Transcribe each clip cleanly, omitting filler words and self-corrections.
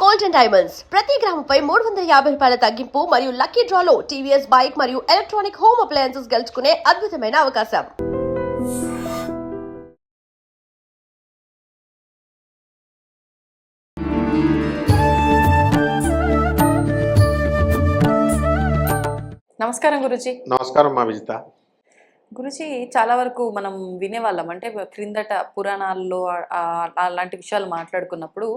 Gold and diamonds ప్రతి గ్రాముపై 350 రూపాయల తగ్గింపు మరియు లక్కీ డ్రాలో టీవీఎస్ బైక్ మరియు ఎలక్ట్రానిక్ హోమ్ అప్లయన్సెస్ గెలుచుకునే అద్భుతమైన అవకాశం. నమస్కారం గురుజీ. నమస్కారం మా విజిత. గురుజీ, చాలా వరకు మనం వినేవాళ్ళం, అంటే క్రిందట పురాణాల్లో అలాంటి విషయాలు మాట్లాడుకున్నప్పుడు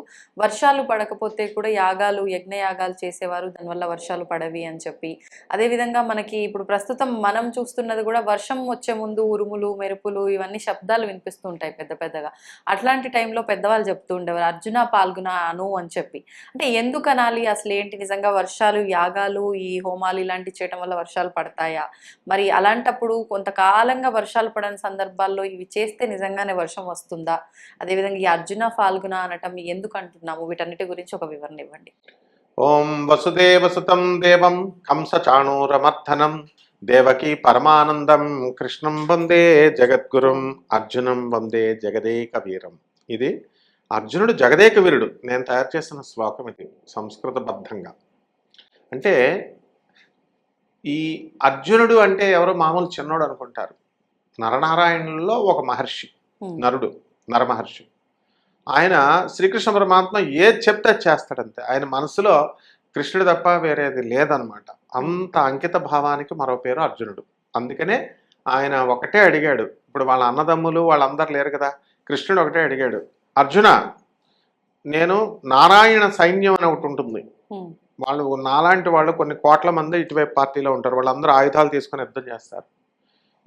వర్షాలు పడకపోతే కూడా యాగాలు యజ్ఞయాగాలు చేసేవారు, దానివల్ల వర్షాలు పడవి అని చెప్పి. అదేవిధంగా మనకి ఇప్పుడు ప్రస్తుతం మనం చూస్తున్నది కూడా వర్షం వచ్చే ముందు ఉరుములు మెరుపులు ఇవన్నీ శబ్దాలు వినిపిస్తూ ఉంటాయి పెద్ద పెద్దగా. అట్లాంటి టైంలో పెద్దవాళ్ళు చెప్తూ ఉండేవారు అర్జున పాల్గొన అను అని చెప్పి. అంటే ఎందుకు అనాలి, అసలు ఏంటి, నిజంగా వర్షాలు యాగాలు ఈ హోమాలు ఇలాంటివి చేయడం వల్ల వర్షాలు పడతాయా? మరి అలాంటప్పుడు కొంతకాలంగా వర్షాలు పడని సందర్భాల్లో ఇవి చేస్తే నిజంగానే వర్షం వస్తుందా? అదేవిధంగా ఈ అర్జున ఫాల్గుణ అనటం ఎందుకు అంటున్నాము, వీటన్నిటి గురించి ఒక వివరణ ఇవ్వండి. ఓం వసుదేవసుతం దేవం కంసచాణూరమర్ధనం దేవకీ పరమానందం కృష్ణం వందే జగద్గురుం అర్జునం వందే జగదేక వీరం. ఇది అర్జునుడు జగదేక వీరుడు నేను తయారు చేసిన శ్లోకం. ఇది సంస్కృతబద్ధంగా. అంటే ఈ అర్జునుడు అంటే ఎవరో మామూలు చిన్నోడు అనుకుంటారు. నరనారాయణుల్లో ఒక మహర్షి, నరుడు, నరమహర్షి. ఆయన శ్రీకృష్ణ పరమాత్మ ఏది చెప్తే చేస్తాడంతే. ఆయన మనసులో కృష్ణుడు తప్ప వేరేది లేదనమాట. అంత అంకిత భావానికి మరో పేరు అర్జునుడు. అందుకనే ఆయన ఒకటే అడిగాడు. ఇప్పుడు వాళ్ళ అన్నదమ్ములు వాళ్ళందరూ లేరు కదా, కృష్ణుడు ఒకటే అడిగాడు, అర్జున నేను నారాయణ సైన్యం అని ఒకటి ఉంటుంది, వాళ్ళు నాలాంటి వాళ్ళు కొన్ని కోట్ల మంది ఇటువైపు పార్టీలో ఉంటారు, వాళ్ళందరూ ఆయుధాలు తీసుకొని యుద్ధం చేస్తారు.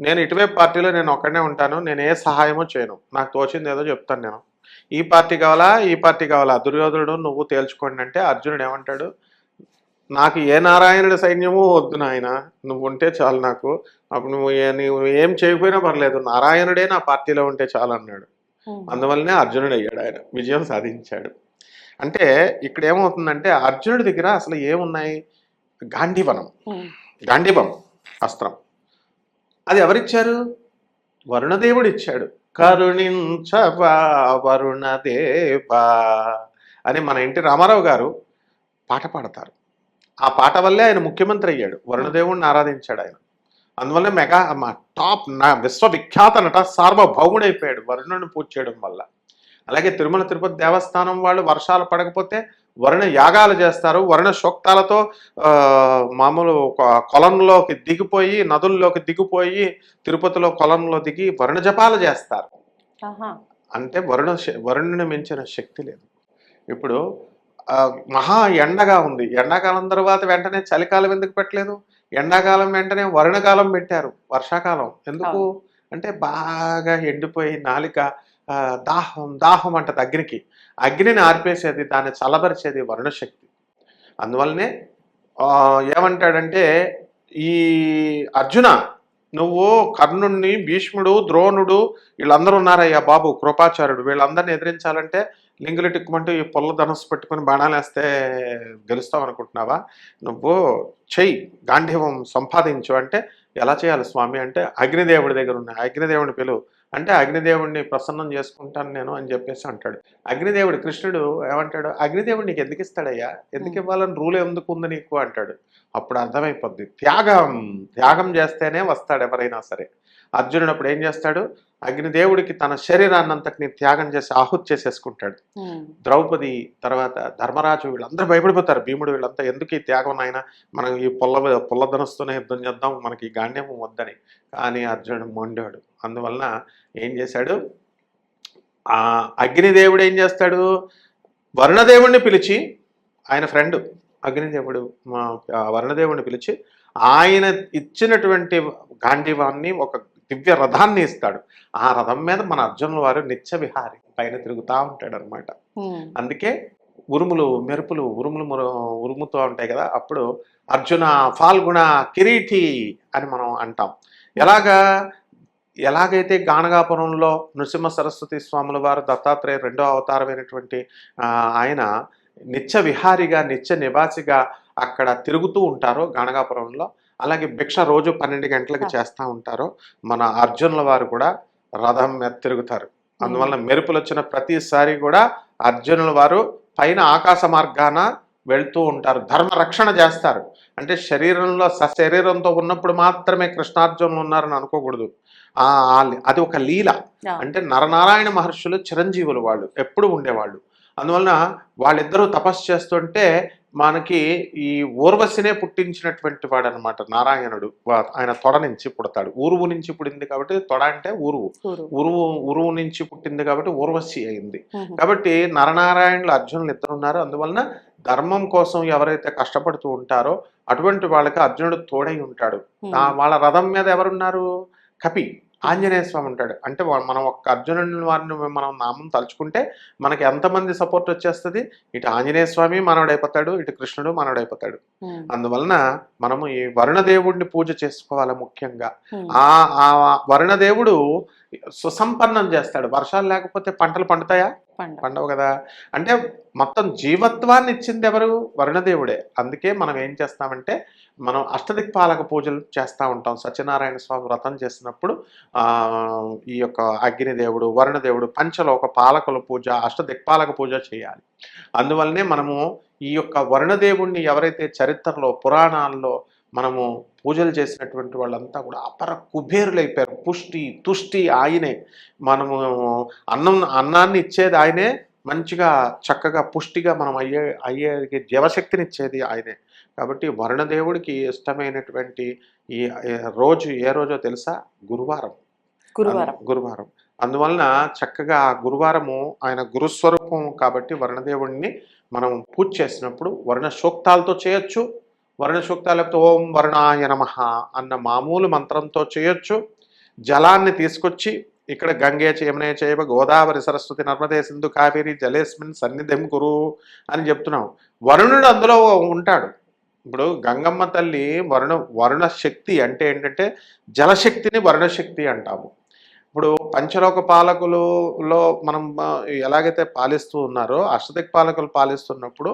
నేను ఇటువైపు పార్టీలో నేను ఒక్కడనే ఉంటాను, నేను ఏ సహాయమో చేయను, నాకు తోచింది ఏదో చెప్తాను. నేను ఈ పార్టీ కావాలా ఈ పార్టీ కావాలా, దుర్యోధనుడు నువ్వు తేల్చుకోండి అంటే అర్జునుడు ఏమంటాడు, నాకు ఏ నారాయణుడి సైన్యము వద్దు నాయన, నువ్వు ఉంటే చాలు నాకు, అప్పుడు నువ్వు ఏం చేయకపోయినా పర్లేదు, నారాయణుడే నా పార్టీలో ఉంటే చాలు అన్నాడు. అందువల్లనే అర్జునుడు అయ్యాడు, ఆయన విజయం సాధించాడు. అంటే ఇక్కడ ఏమవుతుందంటే అర్జునుడి దగ్గర అసలు ఏమున్నాయి, గాంధీవం అస్త్రం. అది ఎవరిచ్చారు? వరుణదేవుడు ఇచ్చాడు. కరుణించవా వరుణదేవా అని మన ఎన్టీ రామారావు గారు పాట పాడతారు. ఆ పాట వల్లే ఆయన ముఖ్యమంత్రి అయ్యాడు, వరుణదేవుడిని ఆరాధించాడు ఆయన. అందువల్ల టాప్ విశ్వవిఖ్యాత నట సార్వభౌముడైపోయాడు వరుణుడిని పూజ చేయడం వల్ల. అలాగే తిరుమల తిరుపతి దేవస్థానం వాళ్ళు వర్షాలు పడకపోతే వరుణ యాగాలు చేస్తారు. వరుణ సూక్తాలతో మామూలు కొలంలోకి దిగిపోయి, నదుల్లోకి దిగిపోయి, తిరుపతిలో కొలంలో దిగి వరుణ జపాలు చేస్తారు. అంటే వరుణుని మించిన శక్తి లేదు. ఇప్పుడు మహా ఎండగా ఉంది, ఎండాకాలం తర్వాత వెంటనే చలికాలం ఎందుకు పెట్టలేదు? ఎండాకాలం వెంటనే వరుణకాలం పెట్టారు, వర్షాకాలం. ఎందుకు అంటే బాగా ఎండిపోయి నాలిక దాహం అంటది అగ్నికి, అగ్నిని ఆర్పేసేది, దాన్ని చల్లబరిచేది వరుణశక్తి. అందువల్లనే ఏమంటాడంటే ఈ అర్జున, నువ్వు కర్ణుణ్ణి, భీష్ముడు, ద్రోణుడు వీళ్ళందరూ ఉన్నారయ్యా బాబు, కృపాచార్యుడు, వీళ్ళందరినీ ఎదిరించాలంటే లింగులు టిక్కుమంటూ ఈ పొల్ల ధనస్సు పెట్టుకుని బాణాలు వేస్తే గెలుస్తావు అనుకుంటున్నావా? నువ్వు చెయ్యి, గాంధీవం సంపాదించు. అంటే ఎలా చేయాలి స్వామి అంటే అగ్నిదేవుడి దగ్గర ఉన్నాయి, అగ్నిదేవుడిని పిలువు అంటే అగ్నిదేవుడిని ప్రసన్నం చేసుకుంటాను నేను అని చెప్పేసి అంటాడు. అగ్నిదేవుడు, కృష్ణుడు ఏమంటాడు, అగ్నిదేవుడు నీకు ఎందుకు ఇస్తాడయ్యా, ఎందుకు ఇవ్వాలని రూల్ ఎందుకు ఉంది నీకు అంటాడు. అప్పుడు అర్థమైపోద్ది, త్యాగం చేస్తేనే వస్తాడు ఎవరైనా సరే. అర్జునుడు అప్పుడు ఏం చేస్తాడు, అగ్నిదేవుడికి తన శరీరాన్ని అంతటిని త్యాగం చేసి ఆహుతి చేసేసుకుంటాడు. ద్రౌపది, తర్వాత ధర్మరాజు వీళ్ళందరూ భయపడిపోతారు, భీముడు వీళ్ళంతా ఎందుకు ఈ త్యాగం అయినా, మనం ఈ పొల్లధనస్తూనే యుద్ధం చేద్దాం, మనకి ఈ గాండ్యం వద్దని. కానీ అర్జునుడు మొండాడు. అందువలన ఏం చేశాడు, ఆ అగ్నిదేవుడు ఏం చేస్తాడు, వరుణదేవుడిని పిలిచి, ఆయన ఫ్రెండ్ అగ్నిదేవుడు వరుణదేవుడిని పిలిచి ఆయన ఇచ్చినటువంటి గాంధీవాన్ని ఒక దివ్య రథాన్ని ఇస్తాడు. ఆ రథం మీద మన అర్జునుల వారు నిత్య విహారి పైన తిరుగుతూ ఉంటాడు అనమాట. అందుకే ఉరుములు మెరుపులు ఉరుముతూ ఉంటాయి కదా, అప్పుడు అర్జున ఫాల్గుణ కిరీటి అని మనం అంటాం. ఎలాగైతే గానగాపురంలో నృసింహ సరస్వతి స్వాముల వారు దత్తాత్రేయ రెండో అవతారమైనటువంటి ఆయన నిత్య విహారిగా, నిత్య నివాసిగా అక్కడ తిరుగుతూ ఉంటారో గానగాపురంలో, అలాగే భిక్ష రోజు 12 గంటలకు చేస్తూ ఉంటారో మన అర్జునుల వారు కూడా రథం మీద తిరుగుతారు. అందువల్ల మెరుపులు వచ్చిన ప్రతిసారి కూడా అర్జునుల వారు పైన ఆకాశ మార్గాన వెళ్తూ ఉంటారు, ధర్మ రక్షణ చేస్తారు. అంటే శరీరంలో సశరీరంతో ఉన్నప్పుడు మాత్రమే కృష్ణార్జునులు ఉన్నారని అనుకోకూడదు. అది ఒక లీల. అంటే నరనారాయణ మహర్షులు చిరంజీవులు, వాళ్ళు ఎప్పుడు ఉండేవాళ్ళు. అందువలన వాళ్ళిద్దరూ తపస్సు చేస్తుంటే మనకి ఈ ఊర్వశినే పుట్టించినటువంటి వాడు అనమాట నారాయణుడు. ఆయన తొడ నుంచి పుడతాడు, ఊరువు నుంచి పుట్టింది కాబట్టి తొడ అంటే ఊరువు, ఉరువు నుంచి పుట్టింది కాబట్టి ఊర్వశి అయింది. కాబట్టి నరనారాయణులు అర్జునులు ఇద్దరు ఉన్నారు. అందువలన ధర్మం కోసం ఎవరైతే కష్టపడుతూ ఉంటారో అటువంటి వాళ్ళకి అర్జునుడు తోడై ఉంటాడు. వాళ్ళ రథం మీద ఎవరున్నారు? కపి, ఆంజనేయ స్వామి ఉంటాడు. అంటే మనం ఒక్క అర్జునుని వారిని మనం నామం తలుచుకుంటే మనకి ఎంతమంది సపోర్ట్ వచ్చేస్తుంది? ఇటు ఆంజనేయ స్వామి మనవడైపోతాడు, ఇటు కృష్ణుడు మనవడైపోతాడు. అందువలన మనము ఈ వరుణదేవుడిని పూజ చేసుకోవాలి ముఖ్యంగా. ఆ వరుణదేవుడు సుసంపన్నం చేస్తాడు. వర్షాలు లేకపోతే పంటలు పండుతాయా? పండవు కదా. అంటే మొత్తం జీవత్వాన్ని ఇచ్చింది ఎవరు? వరుణదేవుడే. అందుకే మనం ఏం చేస్తామంటే మనం అష్టదిక్పాలక పూజలు చేస్తూ ఉంటాం. సత్యనారాయణ స్వామి వ్రతం చేసినప్పుడు ఈ యొక్క అగ్నిదేవుడు, వరుణదేవుడు, పంచలోక పాలకుల పూజ, అష్టదిక్పాలక పూజ చేయాలి. అందువల్లనే మనము ఈ యొక్క వరుణదేవుణ్ణి ఎవరైతే చరిత్రలో పురాణాల్లో మనము పూజలు చేసినటువంటి వాళ్ళంతా కూడా అపర కుబేరులైపోయారు. పుష్టి తుష్టి ఆయనే. మనము అన్నాన్ని ఇచ్చేది ఆయనే, మంచిగా చక్కగా పుష్టిగా మనం అయ్యే జీవశక్తిని ఇచ్చేది ఆయనే. కాబట్టి వరుణదేవుడికి ఇష్టమైనటువంటి ఈ రోజు ఏ రోజో తెలుసా? గురువారం. అందువలన చక్కగా ఆ గురువారము ఆయన గురుస్వరూపం కాబట్టి వరుణదేవుడిని మనం పూజ చేసినప్పుడు వర్ణ సూక్తాలతో చేయొచ్చు. వర్ణ సూక్తాలతో ఓం వరుణాయ నమః అన్న మామూలు మంత్రంతో చేయొచ్చు. జలాన్ని తీసుకొచ్చి ఇక్కడ గంగే యమునే చైవ గోదావరి సరస్వతి నర్మదే సింధు కావేరి జలేస్మిన్ సన్నిధిం కురు అని చెప్తున్నాం. వరుణుడు అందులో ఉంటాడు. ఇప్పుడు గంగమ్మ తల్లి వరుణ శక్తి అంటే ఏంటంటే జలశక్తిని వరుణశక్తి అంటాము. ఇప్పుడు పంచలోక పాలకులలో మనం ఎలాగైతే పాలిస్తూ ఉన్నారో అష్టదిక్పాలకులు పాలిస్తున్నప్పుడు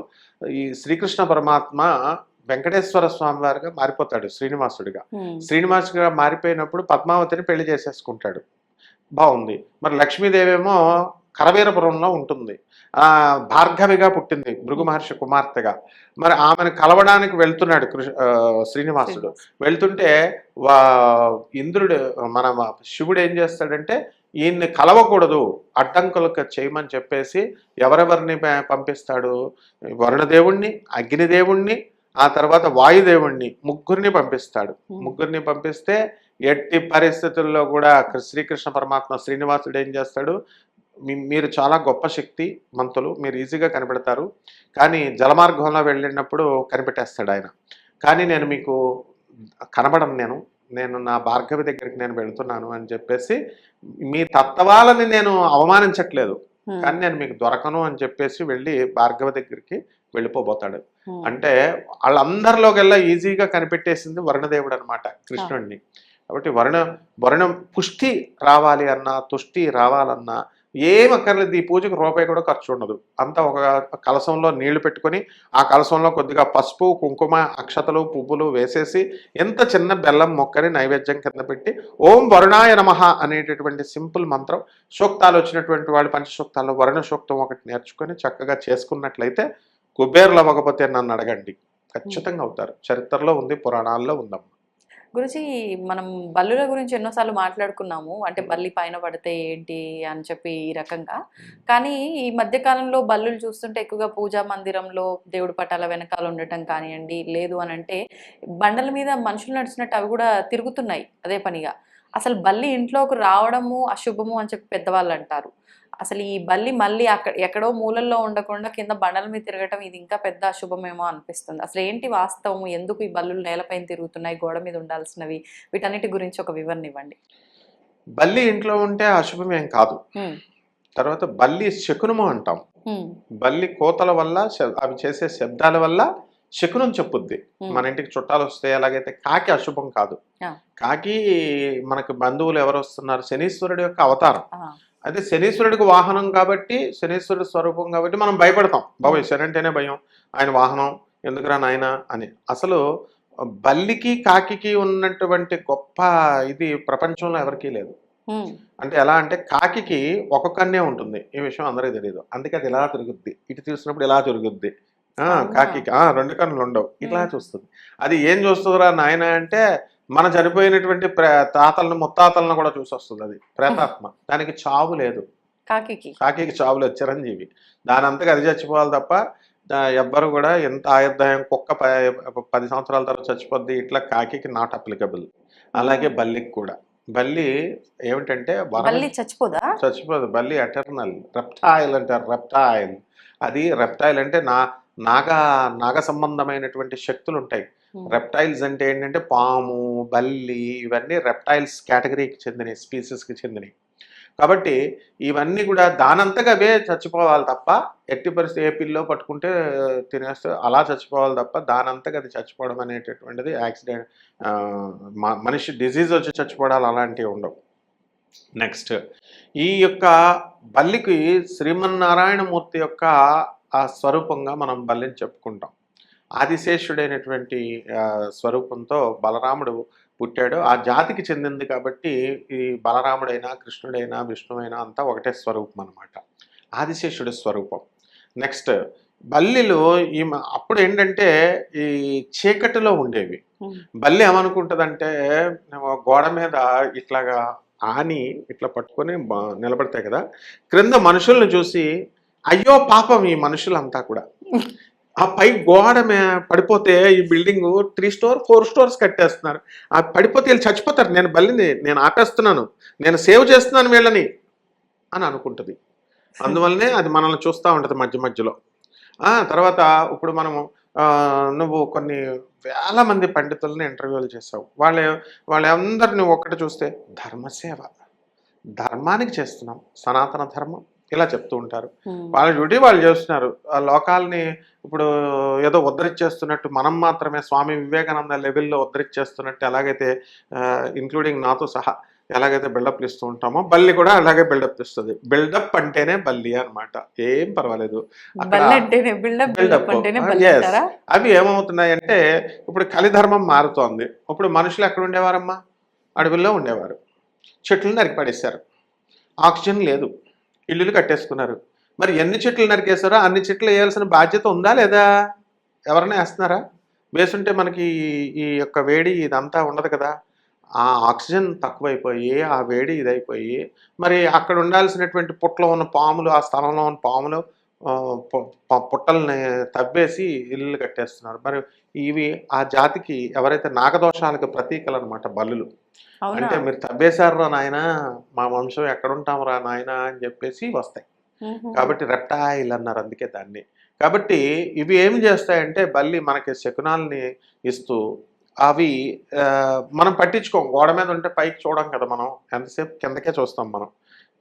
ఈ శ్రీకృష్ణ పరమాత్మ వెంకటేశ్వర స్వామి వారిగా మారిపోతాడు, శ్రీనివాసుడిగా మారిపోయినప్పుడు పద్మావతిని పెళ్లి చేసేసుకుంటాడు. బాగుంది. మరి లక్ష్మీదేవి ఏమో కరవీరపురంలో ఉంటుంది, భార్గవిగా పుట్టింది, భృగు మహర్షి కుమార్తెగా. మరి ఆమెను కలవడానికి వెళ్తున్నాడు శ్రీనివాసుడు. వెళ్తుంటే ఇంద్రుడు మన శివుడు ఏం చేస్తాడంటే ఈయన్ని కలవకూడదు, అడ్డంకులకు చేయమని చెప్పేసి ఎవరెవరిని పంపిస్తాడు? వరుణదేవుణ్ణి, అగ్నిదేవుణ్ణి, ఆ తర్వాత వాయుదేవుణ్ణి, ముగ్గురిని పంపిస్తాడు. ముగ్గురిని పంపిస్తే ఎట్టి పరిస్థితుల్లో కూడా శ్రీకృష్ణ పరమాత్మ శ్రీనివాసుడు ఏం చేస్తాడు? మీరు చాలా గొప్ప శక్తి మంతులు, మీరు ఈజీగా కనిపెడతారు, కానీ జలమార్గంలో వెళ్ళినప్పుడు కనిపెట్టేస్తాడు ఆయన. కానీ నేను మీకు కనబడను, నేను నా భార్గవి దగ్గరికి నేను వెళుతున్నాను అని చెప్పేసి మీ తత్వాలని నేను అవమానించట్లేదు, కానీ నేను మీకు దొరకను అని చెప్పేసి వెళ్ళి భార్గవి దగ్గరికి వెళ్ళిపోబోతాడు. అంటే వాళ్ళందరిలోకెల్లా ఈజీగా కనిపెట్టేసింది వరుణదేవుడు అనమాట, కృష్ణుడిని. కాబట్టి వరుణ పుష్టి రావాలి అన్నా, తుష్టి రావాలన్నా ఏం అక్కర్లేదు. ఈ పూజకు రూపాయి కూడా ఖర్చు ఉండదు. అంతా ఒక కలశంలో నీళ్లు పెట్టుకొని ఆ కలశంలో కొద్దిగా పసుపు, కుంకుమ, అక్షతలు, పువ్వులు వేసేసి ఎంత చిన్న బెల్లం మొక్కని నైవేద్యం కింద పెట్టి ఓం వరుణాయ నమః అనేటటువంటి సింపుల్ మంత్రం, సూక్తాలు వచ్చినటువంటి వాళ్ళు పంచసూక్తాల్లో వరుణ సూక్తం ఒకటి నేర్చుకొని చక్కగా చేసుకున్నట్లయితే కుబేర్లు అవ్వకపోతే నన్ను అడగండి, ఖచ్చితంగా అవుతారు. చరిత్రలో ఉంది, పురాణాల్లో ఉందమ్మా. గురుజీ, మనం బల్లుల గురించి ఎన్నోసార్లు మాట్లాడుకున్నాము, అంటే బల్లి పైన పడితే ఏంటి అని చెప్పి ఈ రకంగా. కానీ ఈ మధ్యకాలంలో బల్లులు చూస్తుంటే ఎక్కువగా పూజా మందిరంలో దేవుడి పటాల వెనకాల ఉండటం కానివ్వండి, లేదు అని అంటే బండల మీద మనుషులు నడిచినట్టు అవి కూడా తిరుగుతున్నాయి అదే పనిగా. అసలు బల్లి ఇంట్లోకి రావడము అశుభము అని చెప్పి పెద్దవాళ్ళు అంటారు. అసలు ఈ బల్లి మళ్ళీ ఎక్కడో మూలల్లో ఉండకుండా కింద బండల మీద తిరగటం ఇది ఇంకా పెద్ద అశుభమేమో అనిపిస్తుంది. అసలు ఏంటి వాస్తవము? ఎందుకు ఈ బల్లులు నేలపైన తిరుగుతున్నాయి, గోడ మీద ఉండాల్సినవి? వీటన్నిటి గురించి ఒక వివరణ ఇవ్వండి. బల్లి ఇంట్లో ఉంటే అశుభం ఏం కాదు. తర్వాత బల్లి శకునము అంటాం. బల్లి కోతల వల్ల, అవి చేసే శబ్దాల వల్ల శకునం చెప్పుద్ది. మన ఇంటికి చుట్టాలు వస్తే ఎలాగైతే కాకి అశుభం కాదు. కాకి మనకు బంధువులు ఎవరు వస్తున్నారు? శనీశ్వరుడు యొక్క అవతారం. అయితే శనీశ్వరుడికి వాహనం కాబట్టి, శనీశ్వరుడి స్వరూపం కాబట్టి మనం భయపడతాం. బాబోయ్, శని అంటేనే భయం, ఆయన వాహనం ఎందుకురా నాయన అని. అసలు బల్లికి కాకి ఉన్నటువంటి గొప్ప ఇది ప్రపంచంలో ఎవరికీ లేదు. అంటే ఎలా అంటే కాకికి ఒక కన్నే ఉంటుంది, ఈ విషయం అందరికీ తెలియదు, అందుకే అది ఇలా తిరుగుద్ది, ఇటు చూసినప్పుడు ఇలా తిరుగుద్ది. కాకికి రెండు కన్నులు ఉండవు, ఇట్లా చూస్తుంది. అది ఏం చూస్తుందిరా నాయన అంటే మన చనిపోయినటువంటి తాతలను ముత్తాతలను కూడా చూసి వస్తుంది. అది ప్రేతాత్మ, దానికి చావు లేదు. కాకికి చావు లేదు, చిరంజీవి. దాని అంతగా అది చచ్చిపోవాలి తప్ప ఎవ్వరు కూడా ఎంత ఆయుర్దాయం కుక్క 10 సంవత్సరాల తర్వాత చచ్చిపోద్ది, ఇట్లా కాకికి నాట్ అప్లికబుల్. అలాగే బల్లికి కూడా. బల్లి ఏమిటంటే చచ్చిపోదు. బల్లి ఎటర్నల్ రెప్టైల్ అంటారు. రెప్టైల్, అది రెప్టైల్ అంటే నాగ సంబంధమైనటువంటి శక్తులు ఉంటాయి. రెప్టైల్స్ అంటే ఏంటంటే పాము, బల్లి, ఇవన్నీ రెప్టైల్స్ కేటగిరీకి చెందినవి, స్పీసీస్కి చెందినవి. కాబట్టి ఇవన్నీ కూడా దానంతగా అవే చచ్చిపోవాలి తప్ప, ఎట్టి పరిస్థితి ఏ పిల్లో పట్టుకుంటే తినేస్తే అలా చచ్చిపోవాలి తప్ప, దానంతగా అది చచ్చిపోవడం అనేటటువంటిది యాక్సిడెంట్, మనిషి డిజీజ్ వచ్చి చచ్చిపోవడాలు అలాంటివి ఉండవు. నెక్స్ట్, ఈ యొక్క బల్లికి శ్రీమన్నారాయణమూర్తి యొక్క ఆ స్వరూపంగా మనం బల్లిని చెప్పుకుంటాం. ఆదిశేషుడైనటువంటి స్వరూపంతో బలరాముడు పుట్టాడు. ఆ జాతికి చెందింది కాబట్టి ఈ బలరాముడైనా, కృష్ణుడైనా, విష్ణువైనా అంతా ఒకటే స్వరూపం అనమాట, ఆదిశేషుడి స్వరూపం. నెక్స్ట్, బల్లిలు అప్పుడు ఏంటంటే ఈ చీకటిలో ఉండేవి. బల్లి ఏమనుకుంటుందంటే గోడ మీద ఇట్లాగా ఆని ఇట్లా పట్టుకొని నిలబడతాయి కదా, క్రింద మనుషుల్ని చూసి అయ్యో పాపం ఈ మనుషులంతా కూడా ఆ పై గోడ పడిపోతే, ఈ బిల్డింగ్ 3 స్టోర్ 4 స్టోర్స్ కట్టేస్తున్నారు, ఆ పడిపోతే వీళ్ళు చచ్చిపోతారు, నేను బల్లిని నేను ఆపేస్తున్నాను, నేను సేవ్ చేస్తున్నాను వీళ్ళని అని అనుకుంటుంది. అందువల్లనే అది మనల్ని చూస్తూ ఉంటుంది మధ్య మధ్యలో. తర్వాత ఇప్పుడు మనము నువ్వు కొన్ని వేల మంది పండితులని ఇంటర్వ్యూలు చేసావు, వాళ్ళందరినీ ఒక్కటి చూస్తే ధర్మసేవ, ధర్మానికి చేస్తున్నాం, సనాతన ధర్మం ఇలా చెప్తూ ఉంటారు. వాళ్ళ డ్యూటీ వాళ్ళు చేస్తున్నారు. ఆ లోకాలని ఇప్పుడు ఏదో ఉద్ధరించేస్తున్నట్టు మనం మాత్రమే స్వామి వివేకానంద లెవెల్లో ఉద్ధరించేస్తున్నట్టు ఎలాగైతే ఇంక్లూడింగ్ నాతో సహా ఎలాగైతే బిల్డప్లు ఇస్తూ ఉంటామో, బల్లి కూడా అలాగే బిల్డప్ ఇస్తుంది. బిల్డప్ అంటేనే బల్లి అనమాట, ఏం పర్వాలేదు. అవి ఏమవుతున్నాయంటే ఇప్పుడు కలిధర్మం మారుతోంది. ఇప్పుడు మనుషులు ఎక్కడ ఉండేవారమ్మా? అడవుల్లో ఉండేవారు, చెట్లు నరికిపడేశారు, ఆక్సిజన్ లేదు, ఇల్లులు కట్టేసుకున్నారు. మరి ఎన్ని చెట్లు నరికేశారో అన్ని చెట్లు వేయాల్సిన బాధ్యత ఉందా లేదా? ఎవరైనా వేస్తున్నారా? వేసుంటే మనకి ఈ యొక్క వేడి ఇదంతా ఉండదు కదా. ఆ ఆక్సిజన్ తక్కువైపోయి ఆ వేడి ఇదైపోయి మరి అక్కడ ఉండాల్సినటువంటి పుట్టలో ఉన్న పాములు, ఆ స్థలంలో ఉన్న పాములు పుట్టల్ని తవ్వేసి ఇల్లు కట్టేస్తున్నారు. మరి ఇవి ఆ జాతికి ఎవరైతే నాగదోషాలకు ప్రతీకలు అనమాట బల్లులు. అంటే మీరు తవ్వేశారు నాయన, మా వంశం ఎక్కడుంటాం రా నాయన అని చెప్పేసి వస్తాయి. కాబట్టి రెప్టైల్ అన్నారు అందుకే దాన్ని. కాబట్టి ఇవి ఏం చేస్తాయంటే బల్లి మనకి శకునాల్ని ఇస్తూ, అవి మనం పట్టించుకోం. గోడ మీద ఉంటే పైకి చూడం కదా మనం, ఎంతసేపు కిందకే చూస్తాం మనం.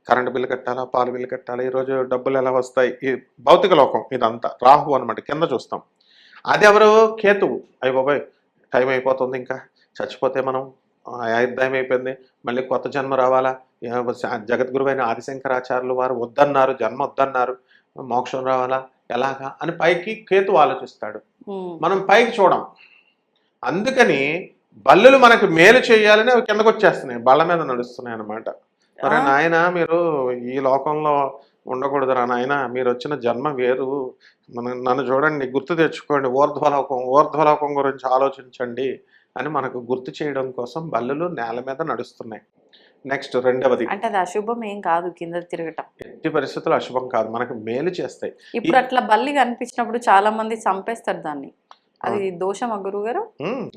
కరెంటు బిల్లు కట్టాలా, పాలు బిల్లు కట్టాలా, ఈరోజు డబ్బులు ఎలా వస్తాయి, ఈ భౌతిక లోకం ఇదంతా. రాహు అనమాట, కింద చూస్తాం. అది ఎవరు? కేతువు. అయ్య బాబాయ్ టైం అయిపోతుంది, ఇంకా చచ్చిపోతే మనం ఆయుర్దాయం అయిపోయింది, మళ్ళీ కొత్త జన్మ రావాలా, జగద్గురువైన ఆదిశంకరాచార్యులు వారు వద్దన్నారు, జన్మ వద్దన్నారు, మోక్షం రావాలా, ఎలాగా అని పైకి కేతు ఆలోచిస్తాడు. మనం పైకి చూడం. అందుకని బల్లులు మనకు మేలు చేయాలని అవి కిందకు వచ్చేస్తున్నాయి, బళ్ళ మీద నడుస్తున్నాయి అన్నమాట. మరి నాయన మీరు ఈ లోకంలో ఉండకూడదురా నాయన, మీరు వచ్చిన జన్మ వేరు, నన్ను చూడండి, గుర్తు తెచ్చుకోండి, ఊర్ధ్వలోకం గురించి ఆలోచించండి అని మనకు గుర్తు చేయడం కోసం బల్లులు నేల మీద నడుస్తున్నాయి. నెక్స్ట్, రెండవది, అంటే అది అశుభం ఏం కాదు, కింద తిరగటం ఎట్టి పరిస్థితులు అశుభం కాదు, మనకు మేలు చేస్తాయి. ఇప్పుడు అట్లా బల్లి కనిపించినప్పుడు చాలా మంది చంపేస్తారు దాన్ని, అది దోషమా గురువుగారు?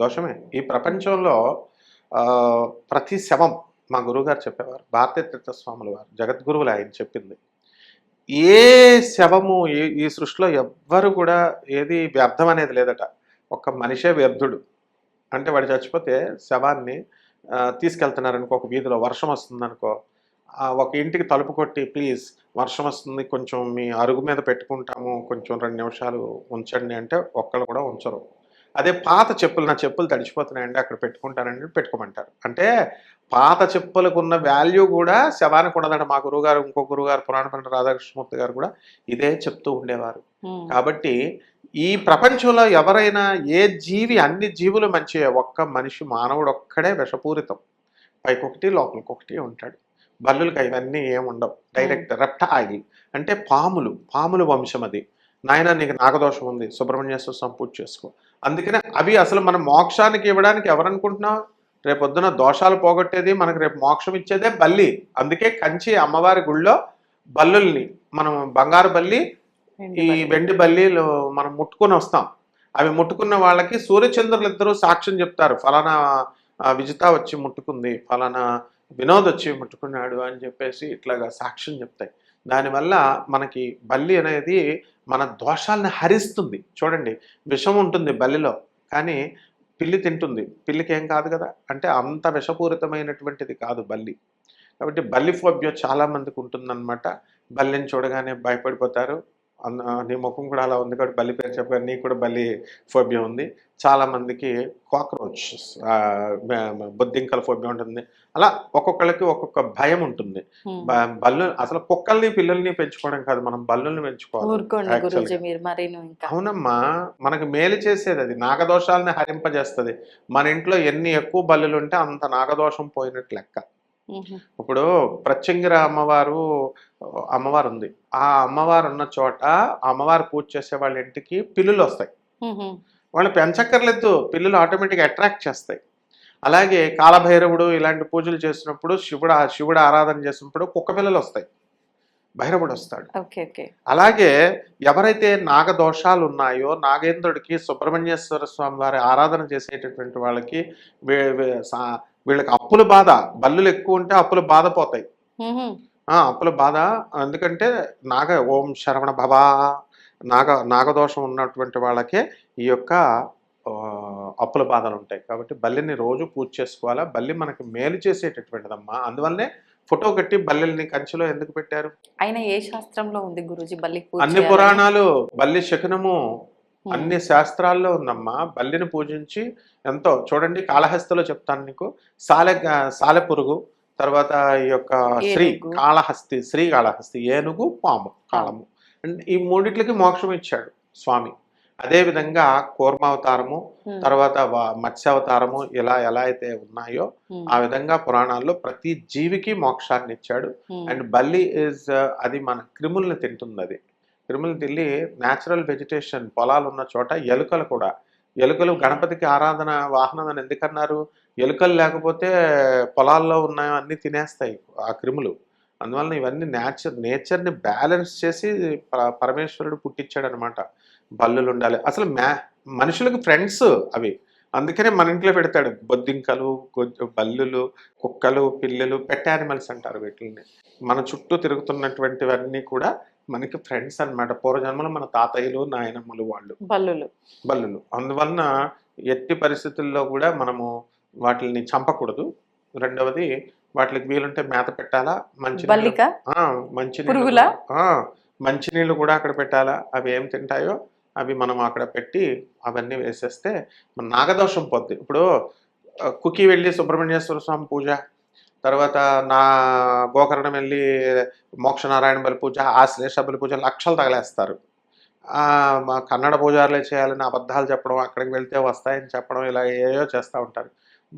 దోషమే. ఈ ప్రపంచంలో ప్రతి శవం, మా గురువుగారు చెప్పేవారు, భారతీయ తీర్థస్వాముల వారు, జగద్గురువులు ఆయన చెప్పింది, ఏ శవము ఈ సృష్టిలో ఎవ్వరు కూడా ఏది వ్యర్థం అనేది లేదట. ఒక్క మనిషే వ్యర్థుడు. అంటే వాడు చచ్చిపోతే శవాన్ని తీసుకెళ్తున్నారనుకో, ఒక వీధిలో వర్షం వస్తుందనుకో, ఒక ఇంటికి తలుపు కొట్టి ప్లీజ్ వర్షం వస్తుంది కొంచెం మీ అరుగు మీద పెట్టుకుంటాము, కొంచెం 2 నిమిషాలు ఉంచండి అంటే ఒక్కళ్ళు కూడా ఉంచరు. అదే పాత చెప్పులు, నా చెప్పులు తడిచిపోతున్నాయండి అక్కడ పెట్టుకుంటానండి, పెట్టుకోమంటారు. అంటే పాత చెప్పులకు ఉన్న వాల్యూ కూడా శవానికి ఉండదంట. మా గురువుగారు, ఇంకో గురువుగారు, పురాణ పండిత రాధాకృష్ణమూర్తి గారు కూడా ఇదే చెప్తూ ఉండేవారు. కాబట్టి ఈ ప్రపంచంలో ఎవరైనా ఏ జీవి, అన్ని జీవులు మంచివే, ఒక్క మనిషి మానవుడు ఒక్కడే విషపూరితం, పైకొకటి లోపలికొకటి ఉంటాడు. బల్లులకి అవన్నీ ఏముండవు, డైరెక్ట్ రెప్టైల్ అంటే పాములు వంశం అది. నాయన నీకు నాగదోషం ఉంది, సుబ్రహ్మణ్యేశ్వర స్వామి పూజ చేసుకో. అందుకనే అవి అసలు మన మోక్షానికి ఇవ్వడానికి ఎవరనుకుంటున్నాం? రేపొద్దున దోషాలు పోగొట్టేది, మనకు రేపు మోక్షం ఇచ్చేదే బల్లి. అందుకే కంచి అమ్మవారి గుళ్ళో బల్లుల్ని మనం బంగారు బల్లి, ఈ వెండి బల్లీలు మనం ముట్టుకుని వస్తాం. అవి ముట్టుకున్న వాళ్ళకి సూర్యచంద్రులు ఇద్దరు సాక్ష్యం చెప్తారు, ఫలానా విజిత వచ్చి ముట్టుకుంది, ఫలానా వినోద్ వచ్చి ముట్టుకున్నాడు అని చెప్పేసి ఇట్లాగా సాక్ష్యం చెప్తాయి. దానివల్ల మనకి బల్లి అనేది మన దోషాలను హరిస్తుంది. చూడండి, విషం ఉంటుంది బల్లిలో, కానీ పిల్లి తింటుంది, పిల్లికి ఏం కాదు కదా, అంటే అంత విషపూరితమైనటువంటిది కాదు బల్లి. కాబట్టి బల్లి ఫోబియా చాలా మందికి ఉంటుందన్నమాట. బల్లిని చూడగానే భయపడిపోతారు. నీ ముఖం కూడా అలా ఉంది కాబట్టి బల్లి పేరు చెప్పగానే నీకు కూడా బల్లి ఫోబియా ఉంది. చాలా మందికి కాక్రోచ్, బొద్దింకల ఫోబియా ఉంటుంది. అలా ఒక్కొక్కళ్ళకి ఒక్కొక్క భయం ఉంటుంది. బల్లు అసలు కుక్కల్ని పిల్లల్ని పెంచుకోవడం కాదు, మనం బల్లుల్ని పెంచుకోవాలి. అవునమ్మా, మనకు మేలు చేసేది అది, నాగదోషాలని హరింపజేస్తుంది. మన ఇంట్లో ఎన్ని ఎక్కువ బల్లులు ఉంటే అంత నాగదోషం పోయినట్లు లెక్క. ఇప్పుడు ప్రత్యంగిర అమ్మవారు ఉంది. ఆ అమ్మవారు ఉన్న చోట అమ్మవారు పూజ చేసే వాళ్ళ ఇంటికి పిల్లులు వస్తాయి. వాళ్ళు పెంచక్కర్లేదు, పిల్లులు ఆటోమేటిక్గా అట్రాక్ట్ చేస్తాయి. అలాగే కాలభైరవుడు ఇలాంటి పూజలు చేసినప్పుడు, శివుడు ఆరాధన చేసినప్పుడు కుక్క పిల్లలు వస్తాయి, భైరవుడు వస్తాడు. అలాగే ఎవరైతే నాగదోషాలు ఉన్నాయో, నాగేంద్రుడికి సుబ్రహ్మణ్యేశ్వర స్వామి వారి ఆరాధన చేసేటటువంటి వాళ్ళకి వీళ్ళకి అప్పుల బాధ, బల్లులు ఎక్కువ ఉంటే అప్పుల బాధ పోతాయి. అప్పుల బాధ, ఎందుకంటే ఓం శరవణ భవా, నాగదోషం ఉన్నటువంటి వాళ్ళకే ఈ యొక్క అప్పుల బాధలు ఉంటాయి. కాబట్టి బల్లిని రోజు పూజ చేసుకోవాలా. బల్లి మనకి మేలు చేసేటటువంటిదమ్మా. అందువల్లనే ఫోటో కట్టి బల్లెల్ని కంచిలో ఎందుకు పెట్టారు? అయినా ఏ శాస్త్రంలో ఉంది గురూజీ బల్లి పూజ? అన్ని పురాణాలు, బల్లి శకునము అన్ని శాస్త్రాల్లో ఉందమ్మా. బల్లిని పూజించి ఎంతో చూడండి, కాళహస్తిలో చెప్తాను నీకు, సాలెపురుగు, తర్వాత ఈ యొక్క శ్రీకాళహస్తి, ఏనుగు, పాము, కాళము, ఈ మూడిట్లకి మోక్షం ఇచ్చాడు స్వామి. అదేవిధంగా కూర్మావతారము, తర్వాత మత్స్యావతారము, ఇలా ఎలా అయితే ఉన్నాయో ఆ విధంగా పురాణాల్లో ప్రతి జీవికి మోక్షాన్ని ఇచ్చాడు. అండ్ బల్లి అది మన క్రిముల్ని తింటుంది. అది క్రిములు తిల్లి న్యాచురల్ వెజిటేషన్, పొలాలు ఉన్న చోట ఎలుకలు గణపతికి ఆరాధన వాహనం అని ఎందుకన్నారు? ఎలుకలు లేకపోతే పొలాల్లో ఉన్నాయో అన్నీ తినేస్తాయి ఆ క్రిములు. అందువలన ఇవన్నీ నేచర్ని బ్యాలెన్స్ చేసి పరమేశ్వరుడు పుట్టించాడు అనమాట. బల్లులు ఉండాలి, అసలు మనుషులకు ఫ్రెండ్స్ అవి. అందుకనే మన ఇంట్లో పెడతాడు బొద్దింకలు, బల్లులు, కుక్కలు, పిల్లలు, పెట్ యానిమల్స్ అంటారు వీటిని. మన చుట్టూ తిరుగుతున్నటువంటివన్నీ కూడా మనకి ఫ్రెండ్స్ అన్నమాట. పూర్వజన్మలు మన తాతయ్యలు, నాయనమ్మలు వాళ్ళు బల్లులు. అందువలన ఎట్టి పరిస్థితుల్లో కూడా మనము వాటిని చంపకూడదు. రెండవది, వాటికి వీలుంటే మేత పెట్టాలా, మంచినీళ్ళు కూడా అక్కడ పెట్టాలా. అవి ఏం తింటాయో అవి మనం అక్కడ పెట్టి అవన్నీ వేసేస్తే మన నాగదోషం పోద్ది. ఇప్పుడు కుకి వెళ్ళి సుబ్రహ్మణ్యేశ్వర స్వామి పూజ, తర్వాత గోకర్ణం వెళ్ళి మోక్షనారాయణ బలి పూజ, ఆశ్లేష బలి పూజ లక్షలు తగలేస్తారు. మా కన్నడ పూజారులే చేయాలని అబద్ధాలు చెప్పడం, అక్కడికి వెళ్తే వస్తాయని చెప్పడం, ఇలా ఏయో చేస్తూ ఉంటారు.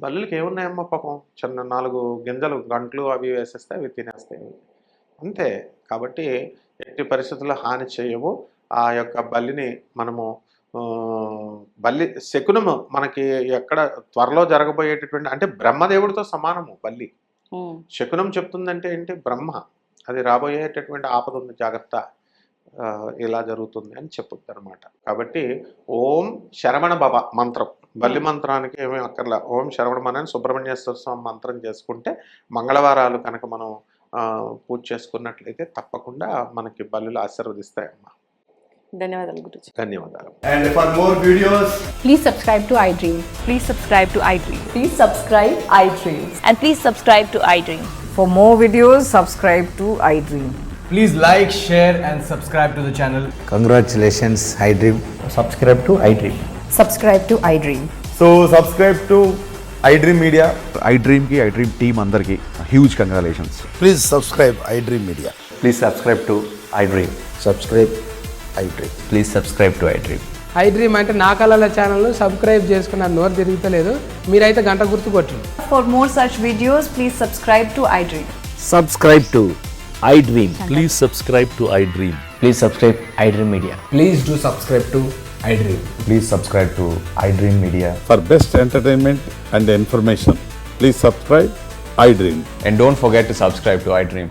బల్లులకి ఏమున్నాయమ్మా పాపం, చిన్న 4 గింజలు, గంటలు అవి వేసేస్తే అవి తినేస్తాయి అంతే. కాబట్టి ఎట్టి పరిస్థితుల్లో హాని చేయవు. ఆ యొక్క బల్లిని మనము బల్లి శకునము మనకి ఎక్కడ త్వరలో జరగబోయేటటువంటి, అంటే బ్రహ్మదేవుడితో సమానము బల్లి. శకునం చెప్తుందంటే ఏంటి? బ్రహ్మ, అది రాబోయేటటువంటి ఆపద ఉంది, జాగ్రత్త, ఇలా జరుగుతుంది అని చెప్పుద్ది అనమాట. కాబట్టి ఓం శరవణ భవ మంత్రం, బల్లి మంత్రానికి ఏమీ అక్కర్లా. ఓం శరవణమని సుబ్రహ్మణ్యేశ్వర స్వామి మంత్రం చేసుకుంటే, మంగళవారాలు కనుక మనం పూజ చేసుకున్నట్లయితే తప్పకుండా మనకి బల్లులు ఆశీర్వదిస్తాయమ్మా. ధన్యవాదాలు గురుజీ. ధన్యవాదాలు. And for more videos, please subscribe to iDream. Please subscribe to iDream. Please subscribe iDream. And please subscribe to iDream. For more videos, subscribe to iDream. please like, share and subscribe to the channel. Congratulations, iDream. Subscribe to iDream. Subscribe to iDream. So subscribe to iDream Media. iDream team andarki huge congratulations. Please subscribe iDream Media. Please subscribe to iDream. Subscribe iDream. Please subscribe to iDream. iDream అంటే నా కళల ఛానల్ను subscribe చేసుకున్న నోరు తిరుగుతలేదు, మీరైతే గంట గుర్తు కొట్టండి. For more such videos, please subscribe to iDream. Subscribe to iDream. Please subscribe to iDream. Please subscribe iDream Media. Please do subscribe to iDream. Please subscribe to iDream Media. For best entertainment and information, please subscribe iDream. And don't forget to subscribe to iDream.